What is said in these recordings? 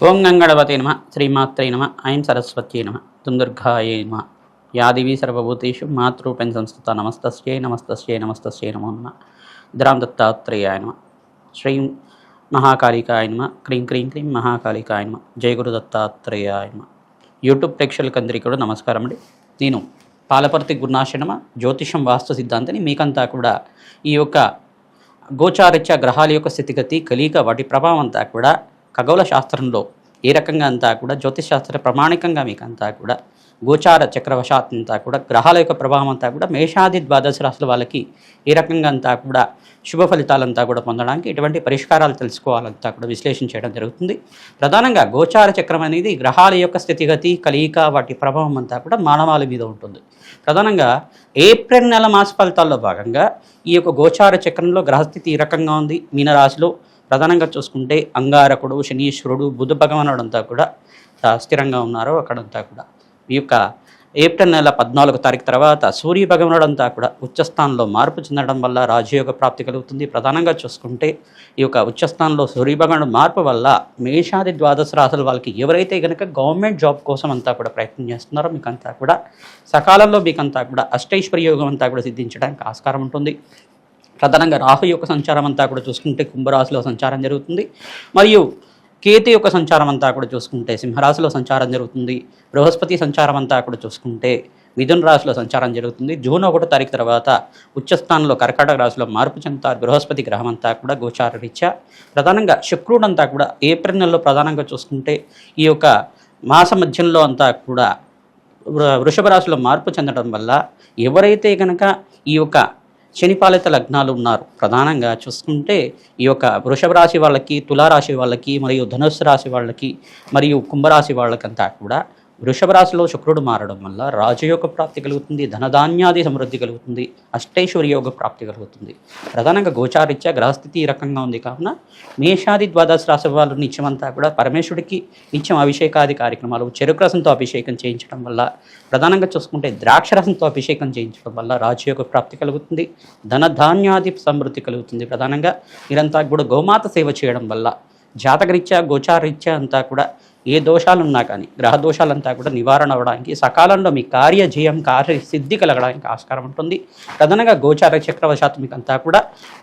ఓం గంగణపతే నమ శ్రీమాత్రే నమ ఐం సరస్వత్యై నమ దుందుర్గాయై నమ యాదివి సర్వభూతేషు మాతృపేణ సంస్థిత నమస్తస్యై నమస్తస్యై నమస్తస్యై నమో నమ ద్రాం దత్తాత్రేయాయ నమ శ్రీం మహాకాళికాయ నమ క్రీం క్రీం క్రీం మహాకాళికాయ నమ జయ గురు దత్తాత్రేయాయ నమ. యూట్యూబ్ ప్రేక్షకులందరికీ కూడా నమస్కారం అండి. నేను పాలపర్తి గురునాశనమ జ్యోతిషం వాస్తు సిద్ధాంతిని మీకంతా కూడా ఈ యొక్క గోచారిత్య గ్రహాల యొక్క స్థితిగతి కలిక వాటి ప్రభావం అంతా కూడా ఖగోళ శాస్త్రంలో ఏ రకంగా అంతా కూడా జ్యోతిషశాస్త్ర ప్రమాణికంగా మీకు అంతా కూడా గోచార చక్రవశాత్ అంతా కూడా గ్రహాల యొక్క ప్రభావం అంతా కూడా మేషాది ద్వాదశ రాశుల వాళ్ళకి ఏ రకంగా అంతా కూడా శుభ ఫలితాలంతా కూడా పొందడానికి ఎటువంటి పరిష్కారాలు తెలుసుకోవాలంతా కూడా విశ్లేషణ చేయడం జరుగుతుంది. ప్రధానంగా గోచార చక్రం అనేది గ్రహాల యొక్క స్థితిగతి కలియిక వాటి ప్రభావం అంతా కూడా మానవాళి మీద ఉంటుంది. ప్రధానంగా ఏప్రిల్ నెల మాస ఫలితాల్లో భాగంగా ఈ యొక్క గోచార చక్రంలో గ్రహస్థితి ఈ రకంగా ఉంది. మీనరాశిలో ప్రధానంగా చూసుకుంటే అంగారకుడు, శనీశ్వరుడు, బుధ భగవానుడు అంతా కూడా స్థిరంగా ఉన్నారు. అక్కడంతా కూడా ఈ యొక్క ఏప్రిల్ నెల 14వ తారీఖు తర్వాత సూర్య భగవానుడు అంతా కూడా ఉచ్చస్థానంలో మార్పు చెందడం వల్ల రాజయోగ ప్రాప్తి కలుగుతుంది. ప్రధానంగా చూసుకుంటే ఈ యొక్క ఉచ్చస్థానంలో సూర్య భగవానుడు మార్పు వల్ల మేషాది ద్వాదశ రాశుల వాళ్ళకి ఎవరైతే కనుక గవర్నమెంట్ జాబ్ కోసం అంతా కూడా ప్రయత్నం చేస్తున్నారో మీకంతా కూడా సకాలంలో మీకంతా కూడా అష్టైశ్వర్య యోగం అంతా కూడా సిద్ధించడానికి ఆస్కారం ఉంటుంది. ప్రధానంగా రాహు యొక్క సంచారం అంతా కూడా చూసుకుంటే కుంభరాశిలో సంచారం జరుగుతుంది. మరియు కేతు యొక్క సంచారం అంతా కూడా చూసుకుంటే సింహరాశిలో సంచారం జరుగుతుంది. బృహస్పతి సంచారం అంతా కూడా చూసుకుంటే మిథున రాశిలో సంచారం జరుగుతుంది. జూన్ 1వ తారీఖు తర్వాత ఉచ్చస్థానంలో కర్కాటక రాశిలో మార్పు చెందుతారు బృహస్పతి గ్రహం అంతా కూడా గోచార రీత్యా. ప్రధానంగా శుక్రుడు అంతా కూడా ఏప్రిల్ నెలలో ప్రధానంగా చూసుకుంటే ఈ యొక్క మాస మధ్యంలో అంతా కూడా వృషభ రాశిలో మార్పు చెందడం వల్ల ఎవరైతే కనుక ఈ యొక్క శనిపాలిత లగ్నాలు ఉన్నారు ప్రధానంగా చూసుకుంటే ఈ యొక్క వృషభ రాశి వాళ్ళకి, తులారాశి వాళ్ళకి, మరియు ధనుస్సు రాశి వాళ్ళకి, మరియు కుంభరాశి వాళ్ళకంతా కూడా వృషభ రాశిలో శుక్రుడు మారడం వల్ల రాజయోగ ప్రాప్తి కలుగుతుంది, ధనధాన్యాది సమృద్ధి కలుగుతుంది, అష్టైశ్వర్యోగ ప్రాప్తి కలుగుతుంది. ప్రధానంగా గోచారిత్య గ్రహస్థితి ఈ రకంగా ఉంది కావున మేషాది ద్వాదశ రాశి వాళ్ళు నిత్యమంతా కూడా పరమేశ్వరుడికి నిత్యం అభిషేకాది కార్యక్రమాలు, చెరుకు రసంతో అభిషేకం చేయించడం వల్ల, ప్రధానంగా చూసుకుంటే ద్రాక్ష రసంతో అభిషేకం చేయించడం వల్ల రాజయోగ ప్రాప్తి కలుగుతుంది, ధనధాన్యాది సమృద్ధి కలుగుతుంది. ప్రధానంగా మీరంతా కూడా గోమాత సేవ చేయడం వల్ల జాతకరీత్యా గోచారరీత్యా అంతా కూడా ఏ దోషాలు ఉన్నా కానీ గ్రహ దోషాలంతా కూడా నివారణ అవ్వడానికి, సకాలంలో మీ కార్యజయం కార్యసిద్ధి కలగడానికి ఆస్కారం ఉంటుంది. ప్రధానంగా గోచార చక్రవశాత్తు మీకు అంతా కూడా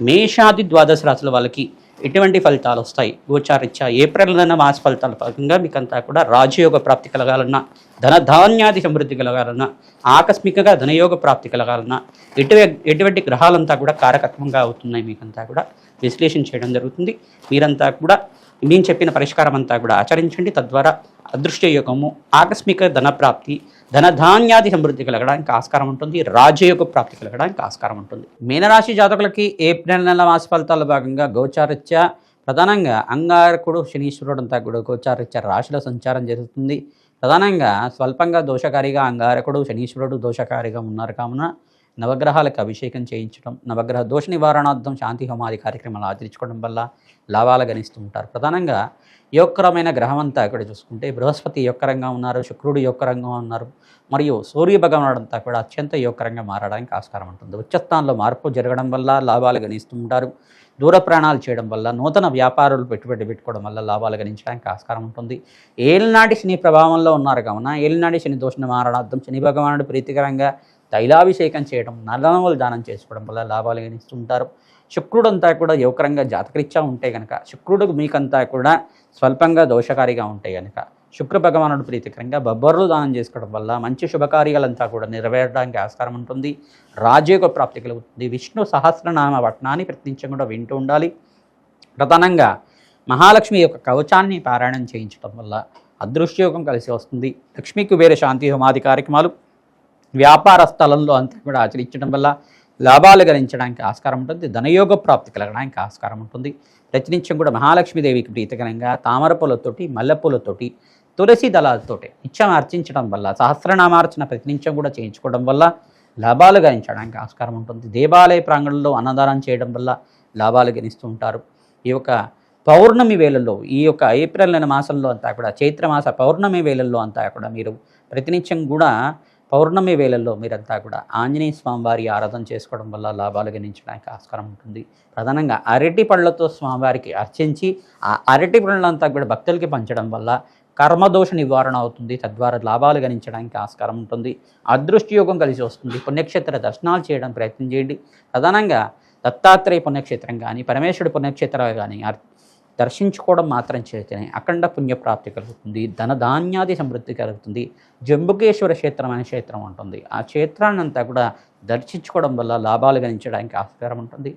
మేషాది ద్వాదశ రాశుల వాళ్ళకి ఎటువంటి ఫలితాలు వస్తాయి, గోచారిత్యా ఏప్రిల్ నెల మాస ఫలితాల భాగంగా మీకంతా కూడా రాజయోగ ప్రాప్తి కలగాలన్నా, ధనధాన్యాది సమృద్ధి కలగాలన్నా, ఆకస్మికంగా ధనయోగ ప్రాప్తి కలగాలన్నా ఎటువంటి గ్రహాలంతా కూడా కారకత్వంగా అవుతున్నాయి మీకంతా కూడా విశ్లేషణ చేయడం జరుగుతుంది. మీరంతా కూడా నేను చెప్పిన పరిష్కారం అంతా కూడా ఆచరించండి. తద్వారా అదృష్ట యోగము, ఆకస్మిక ధనప్రాప్తి, ధనధాన్యాది సమృద్ధి కలగడానికి ఆస్కారం ఉంటుంది, రాజయోగ ప్రాప్తి కలగడానికి ఆస్కారం ఉంటుంది. మీనరాశి జాతకులకి ఏప్రిల్ నెల మాస ఫలితాల భాగంగా గోచారిత్య ప్రధానంగా అంగారకుడు, శనీశ్వరుడు అంతా కూడా గోచారిత్య రాశిలో సంచారం జరుగుతుంది. ప్రధానంగా స్వల్పంగా దోషకారిగా అంగారకుడు, శనీశ్వరుడు దోషకారిగా ఉన్నారు కావున నవగ్రహాలకు అభిషేకం చేయించడం, నవగ్రహ దోష నివారణార్థం శాంతి హోమాది కార్యక్రమాలు ఆచరించుకోవడం వల్ల లాభాలు గణిస్తూ ఉంటారు. ప్రధానంగా యోగకరమైన గ్రహం అంతా ఇక్కడ చూసుకుంటే బృహస్పతి యోగకరంగా ఉన్నారు, శుక్రుడు యోగకరంగా ఉన్నారు, మరియు సూర్య భగవానుడు అంతా కూడా అత్యంత యోగకరంగా మారడానికి ఆస్కారం ఉంటుంది. ఉచ్చస్థానంలో మార్పు జరగడం వల్ల లాభాలు గణిస్తూ ఉంటారు. దూర ప్రయాణాలు చేయడం వల్ల, నూతన వ్యాపారాలు పెట్టుబడి పెట్టుకోవడం వల్ల లాభాలు గణించడానికి ఆస్కారం ఉంటుంది. ఏలినాటి శని ప్రభావంలో ఉన్నారు కావున ఏలినాటి శని దోష నివారణార్థం శని భగవానుడు ప్రీతికరంగా తైలాభిషేకం చేయడం, నల్లనవలు దానం చేసుకోవడం వల్ల లాభాలు గణిస్తుంటారు. శుక్రుడు అంతా కూడా యువకరంగా జాతకరీత్యా ఉంటే కనుక, శుక్రుడు మీకంతా కూడా స్వల్పంగా దోషకారిగా ఉంటే కనుక శుక్ర భగవానుడు ప్రీతికరంగా బొబ్బర్లు దానం చేసుకోవడం వల్ల మంచి శుభకార్యాలంతా కూడా నెరవేరడానికి ఆస్కారం ఉంటుంది, రాజయోగ ప్రాప్తి కలుగుతుంది. విష్ణు సహస్రనామ పఠనాన్ని ప్రతినిత్యం కూడా వింటూ ఉండాలి. ప్రధానంగా మహాలక్ష్మి యొక్క కవచాన్ని పారాయణం చేయించడం వల్ల అదృష్టయోగం కలిసి వస్తుంది. లక్ష్మీకి వేరే శాంతి హోమాది కార్యక్రమాలు వ్యాపార స్థలంలో అంతా కూడా ఆచరించడం వల్ల లాభాలు గణించడానికి ఆస్కారం ఉంటుంది, ధనయోగ ప్రాప్తి కలగడానికి ఆస్కారం ఉంటుంది. ప్రతినిత్యం కూడా మహాలక్ష్మీదేవికి ప్రీతికరంగా తామర పూలతోటి, మల్లెపూలతోటి, తులసి దళాలతోటి నిత్యం అర్చించడం వల్ల, సహస్రనామార్చన ప్రతినిత్యం కూడా చేయించుకోవడం వల్ల లాభాలు గణించడానికి ఆస్కారం ఉంటుంది. దేవాలయ ప్రాంగణంలో అన్నదానం చేయడం వల్ల లాభాలు గణిస్తూ ఉంటారు. ఈ యొక్క పౌర్ణమి వేళల్లో, ఈ యొక్క ఏప్రిల్ నెల మాసంలో అంతా కూడా చైత్రమాస పౌర్ణమి వేళల్లో అంతా కూడా మీరు ప్రతినిత్యం కూడా పౌర్ణమి వేళల్లో మీరంతా కూడా ఆంజనేయ స్వామివారి ఆరాధన చేసుకోవడం వల్ల లాభాలు గణించడానికి ఆస్కారం ఉంటుంది. ప్రధానంగా అరటి పళ్ళతో స్వామివారికి అర్చించి ఆ అరటి పళ్ళంతా కూడా భక్తులకి పంచడం వల్ల కర్మదోష నివారణ అవుతుంది. తద్వారా లాభాలు గణించడానికి ఆస్కారం ఉంటుంది. అదృష్టి యోగం కలిసి వస్తుంది. పుణ్యక్షేత్ర దర్శనాలు చేయడం ప్రయత్నం చేయండి. ప్రధానంగా దత్తాత్రేయ పుణ్యక్షేత్రం కానీ పరమేశ్వరుడి పుణ్యక్షేత్రాలు కానీ దర్శించుకోవడం మాత్రం చేతనే అఖండ పుణ్యప్రాప్తి కలుగుతుంది. ధనధాన్యాది సమృద్ధి కలుగుతుంది. జంబుకేశ్వర క్షేత్రం అనే క్షేత్రం ఉంటుంది. ఆ క్షేత్రాన్ని అంతా కూడా దర్శించుకోవడం వల్ల లాభాలు గణించడానికి ఆస్కారం ఉంటుంది.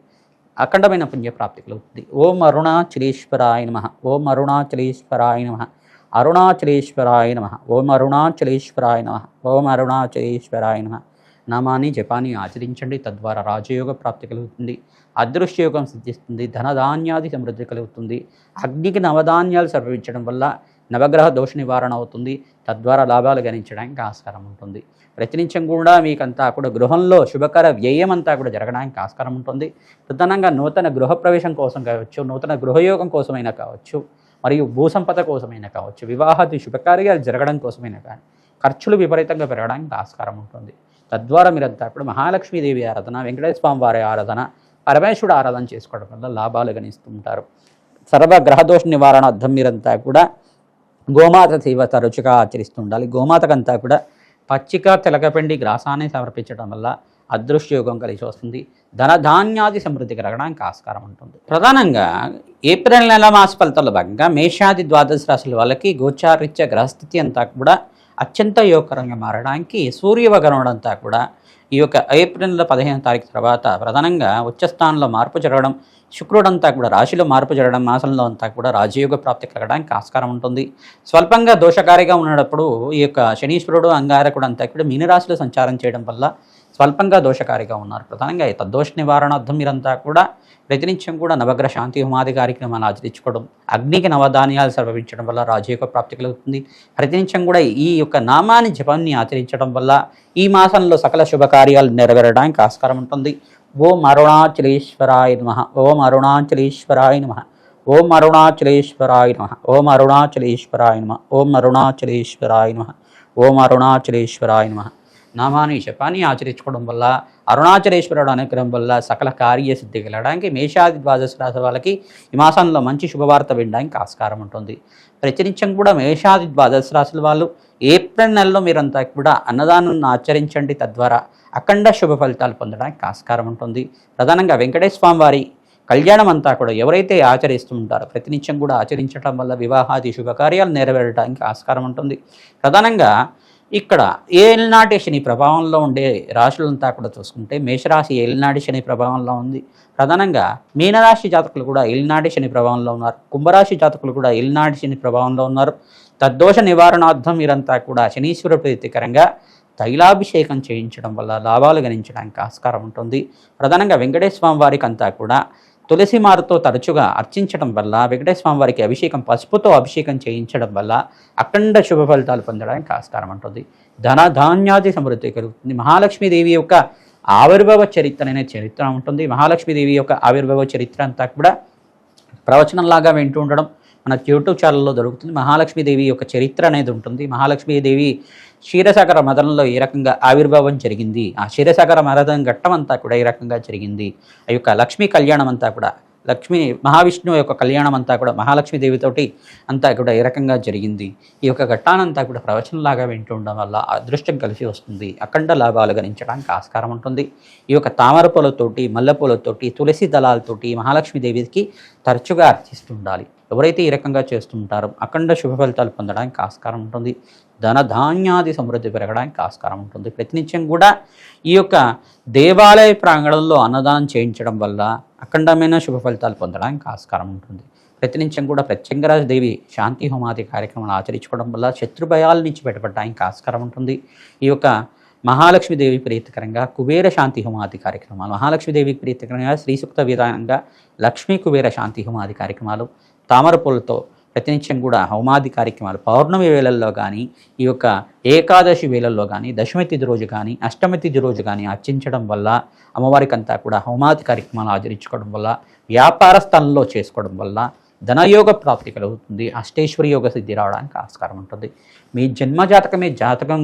అఖండమైన పుణ్యప్రాప్తి కలుగుతుంది. ఓం అరుణాచలేశ్వరాయ నమః. ఓం అరుణాచలేశ్వరాయ నమః. అరుణాచలేశ్వరాయ నమః. ఓం అరుణాచలేశ్వరాయ నమః. ఓం అరుణాచలేశ్వరాయ నమః నామాన్ని జపాన్ని ఆచరించండి. తద్వారా రాజయోగ ప్రాప్తి కలుగుతుంది. అదృష్టయోగం సిద్ధిస్తుంది. ధనధాన్యాది సమృద్ధి కలుగుతుంది. అగ్నికి నవధాన్యాలు సమర్పించడం వల్ల నవగ్రహ దోష నివారణ అవుతుంది. తద్వారా లాభాలు గణించడానికి ఆస్కారం ఉంటుంది. ప్రతినిత్యం కూడా మీకంతా కూడా గృహంలో శుభకర వ్యయం అంతా కూడా జరగడానికి ఆస్కారం ఉంటుంది. ప్రధానంగా నూతన గృహప్రవేశం కోసం కావచ్చు, నూతన గృహయోగం కోసమైనా కావచ్చు, మరియు భూసంపద కోసమైనా కావచ్చు, వివాహాది శుభకార్యాలు జరగడం కోసమైనా కానీ ఖర్చులు విపరీతంగా పెరగడానికి ఆస్కారం ఉంటుంది. తద్వారా మీరంతా ఇప్పుడు మహాలక్ష్మీదేవి ఆరాధన, వెంకటేశ్వర స్వామి వారి ఆరాధన, పరమేశ్వరుడు ఆరాధన చేసుకోవడం వల్ల లాభాలు గణిస్తూ ఉంటారు. సర్వ గ్రహదోష నివారణార్థం మీరంతా కూడా గోమాత సేవ తరచుగా ఆచరిస్తూ ఉండాలి. గోమాతకంతా కూడా పచ్చిక తెలకపిండి గ్రాసాన్ని సమర్పించడం వల్ల అదృష్టయోగం కలిసి వస్తుంది. ధనధాన్యాది సమృద్ధి కలగడానికి ఆస్కారం ఉంటుంది. ప్రధానంగా ఏప్రిల్ నెల మాస ఫలితాల్లో భాగంగా మేషాది ద్వాదశ రాశుల వాళ్ళకి గోచారీత్య గ్రహస్థితి అంతా కూడా అత్యంత యోగకరంగా మారడానికి సూర్యభగవానుడు అంతా కూడా ఈ యొక్క ఏప్రిల్ 15వ తారీఖు తర్వాత ప్రధానంగా ఉచ్చస్థానంలో మార్పు జరగడం, శుక్రుడంతా కూడా రాశిలో మార్పు జరగడం, మాసంలో అంతా కూడా రాజయోగ ప్రాప్తి కలగడానికి ఆస్కారం ఉంటుంది. స్వల్పంగా దోషకారిగా ఉన్నప్పుడు ఈ యొక్క శనీశ్వరుడు అంగారకుడు అంతా కూడా మీనరాశిలో సంచారం చేయడం వల్ల స్వల్పంగా దోషకారిగా ఉన్నారు. ప్రధానంగా తద్దోష నివారణార్థం మీరంతా కూడా ప్రతినిత్యం కూడా నవగ్రహ శాంతి హోమాది కార్యక్రమాలు ఆచరించుకోవడం, అగ్నికి నవధాన్యాలు సమర్పించడం వల్ల రాజయోగ ప్రాప్తి కలుగుతుంది. ప్రతినిత్యం కూడా ఈ యొక్క నామాన్ని జపాన్ని ఆచరించడం వల్ల ఈ మాసంలో సకల శుభకార్యాలు నెరవేరడానికి ఆస్కారం ఉంటుంది. ఓం అరుణాచలేశ్వరాయ నమః. ఓం అరుణాచలేశ్వరాయ నమః. ఓం అరుణాచలేశ్వరాయ నమః. ఓం అరుణాచలేశ్వరాయ నమః. ఓం అరుణాచలేశ్వరాయ నమః. ఓం అరుణాచలేశ్వరాయ నమః నామాన్ని జపాన్ని ఆచరించుకోవడం వల్ల అరుణాచలేశ్వరుడు అనుగ్రహం వల్ల సకల కార్యసిద్ధి కలగడానికి మేషాది ద్వాదశ రాశి వాళ్ళకి ఈ మాసంలో మంచి శుభవార్త వినడానికి ఆస్కారం ఉంటుంది. ప్రతినిత్యం కూడా మేషాది ద్వాదశ రాశుల వాళ్ళు ఏప్రిల్ నెలలో మీరంతా కూడా అన్నదానాన్ని ఆచరించండి. తద్వారా అఖండ శుభ ఫలితాలు పొందడానికి ఆస్కారం ఉంటుంది. ప్రధానంగా వెంకటేశ్వర స్వామి వారి కళ్యాణం అంతా కూడా ఎవరైతే ఆచరిస్తూ ఉంటారో ప్రతినిత్యం కూడా ఆచరించడం వల్ల వివాహాది శుభకార్యాలు నెరవేరడానికి ఆస్కారం ఉంటుంది. ప్రధానంగా ఇక్కడ ఏలినాటి శని ప్రభావంలో ఉండే రాశులంతా కూడా చూసుకుంటే మేషరాశి ఏలినాటి శని ప్రభావంలో ఉంది. ప్రధానంగా మీనరాశి జాతకులు కూడా ఏలినాటి శని ప్రభావంలో ఉన్నారు. కుంభరాశి జాతకులు కూడా ఏలినాటి శని ప్రభావంలో ఉన్నారు. తద్దోష నివారణార్థం మీరంతా కూడా శనీశ్వర ప్రీతికరంగా తైలాభిషేకం చేయించడం వల్ల లాభాలు గణించడానికి ఆస్కారం ఉంటుంది. ప్రధానంగా వెంకటేశ్వర స్వామి వారికి అంతా కూడా తులసి మారుతో తరచుగా అర్చించడం వల్ల, వెంకటేశ్వర స్వామి వారికి అభిషేకం పసుపుతో అభిషేకం చేయించడం వల్ల అఖండ శుభ ఫలితాలు పొందడానికి ఆస్కారం ఉంటుంది. ధనధాన్యాది సమృద్ధి కలుగుతుంది. మహాలక్ష్మీదేవి యొక్క ఆవిర్భావ చరిత్ర అనే చరిత్ర ఉంటుంది. మహాలక్ష్మీదేవి యొక్క ఆవిర్భావ చరిత్ర అంతా కూడా ప్రవచనంలాగా వింటూ ఉండడం మన యూట్యూబ్ ఛానల్లో దొరుకుతుంది. మహాలక్ష్మీదేవి యొక్క చరిత్ర అనేది ఉంటుంది. మహాలక్ష్మీదేవి క్షీరసాగర మదనంలో ఏ రకంగా ఆవిర్భావం జరిగింది, ఆ క్షీరసాగర మదనం ఘట్టం అంతా కూడా ఏ రకంగా జరిగింది, ఆ యొక్క లక్ష్మీ కళ్యాణం అంతా కూడా లక్ష్మీ మహావిష్ణువు యొక్క కళ్యాణం అంతా కూడా మహాలక్ష్మీదేవితోటి అంతా కూడా ఏ రకంగా జరిగింది, ఈ యొక్క ఘట్టానంతా కూడా ప్రవచనంలాగా వింటూ ఉండడం వల్ల అదృష్టం కలిసి వస్తుంది. అఖండ లాభాలు గణించడానికి ఆస్కారం ఉంటుంది. ఈ యొక్క తామర పూలతోటి, మల్లెపూలతోటి, తులసి దళాలతోటి మహాలక్ష్మీదేవికి తరచుగా అర్చిస్తుండాలి. ఎవరైతే ఈ రకంగా చేస్తుంటారో అఖండ శుభ ఫలితాలు పొందడానికి ఆస్కారం ఉంటుంది. ధనధాన్యాది సమృద్ధి పెరగడానికి ఆస్కారం ఉంటుంది. ప్రతినిత్యం కూడా ఈ యొక్క దేవాలయ ప్రాంగణంలో అన్నదానం చేయించడం వల్ల అఖండమైన శుభ ఫలితాలు పొందడానికి ఆస్కారం ఉంటుంది. ప్రతినిత్యం కూడా ప్రత్యంగరాజదేవి శాంతి హోమాది కార్యక్రమాలు ఆచరించుకోవడం వల్ల శత్రుభయాల నుంచి బయటపడడానికి ఆస్కారం ఉంటుంది. ఈ యొక్క మహాలక్ష్మీదేవి ప్రీతికరంగా కుబేర శాంతి హోమాది కార్యక్రమాలు, మహాలక్ష్మీదేవికి ప్రీతికరంగా శ్రీ సూక్త విధానంగా లక్ష్మీ కుబేర శాంతి హోమాది కార్యక్రమాలు, తామర పూలతో ప్రతినిత్యం కూడా హోమాది కార్యక్రమాలు పౌర్ణమి వేళల్లో కానీ, ఈ యొక్క ఏకాదశి వేళల్లో కానీ, దశమి తిథి రోజు కానీ, అష్టమి తిథి రోజు కానీ అర్చించడం వల్ల, అమ్మవారికి అంతా కూడా హోమాది కార్యక్రమాలు ఆచరించుకోవడం వల్ల, వ్యాపార స్థలంలో చేసుకోవడం వల్ల ధనయోగ ప్రాప్తి కలుగుతుంది, అష్టేశ్వరి యోగ సిద్ధి రావడానికి ఆస్కారం ఉంటుంది. మీ జన్మజాతకమే జాతకం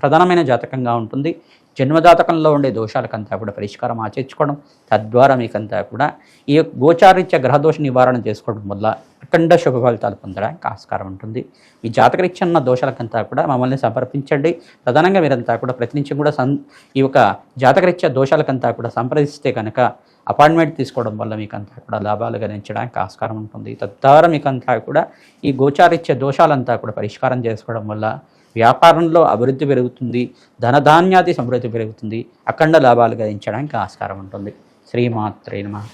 ప్రధానమైన జాతకంగా ఉంటుంది. జన్మజాతకంలో ఉండే దోషాలకంతా కూడా పరిష్కారం ఆచరించుకోవడం, తద్వారా మీకంతా కూడా ఈ గోచారీత్య గ్రహదోష నివారణ చేసుకోవడం వల్ల అఖండ శుభ ఫలితాలు పొందడానికి ఆస్కారం ఉంటుంది. మీ జాతకరీత్యా ఉన్న దోషాలకంతా కూడా మమ్మల్ని సంప్రదించండి. ప్రధానంగా మీరంతా కూడా ప్రతినిత్యం కూడా ఈ యొక్క జాతకరీత్యా దోషాలకంతా కూడా సంప్రదిస్తే కనుక అపాయింట్మెంట్ తీసుకోవడం వల్ల మీకంతా కూడా లాభాలు గణించడానికి ఆస్కారం ఉంటుంది. తద్వారా మీకంతా కూడా ఈ గోచారీత్య దోషాలంతా కూడా పరిష్కారం చేసుకోవడం వల్ల వ్యాపారంలో అభివృద్ధి పెరుగుతుంది, ధనధాన్యాది సమృద్ధి పెరుగుతుంది, అఖండ లాభాలు గణించడానికి ఆస్కారం ఉంటుంది. శ్రీమాత్రే నమః.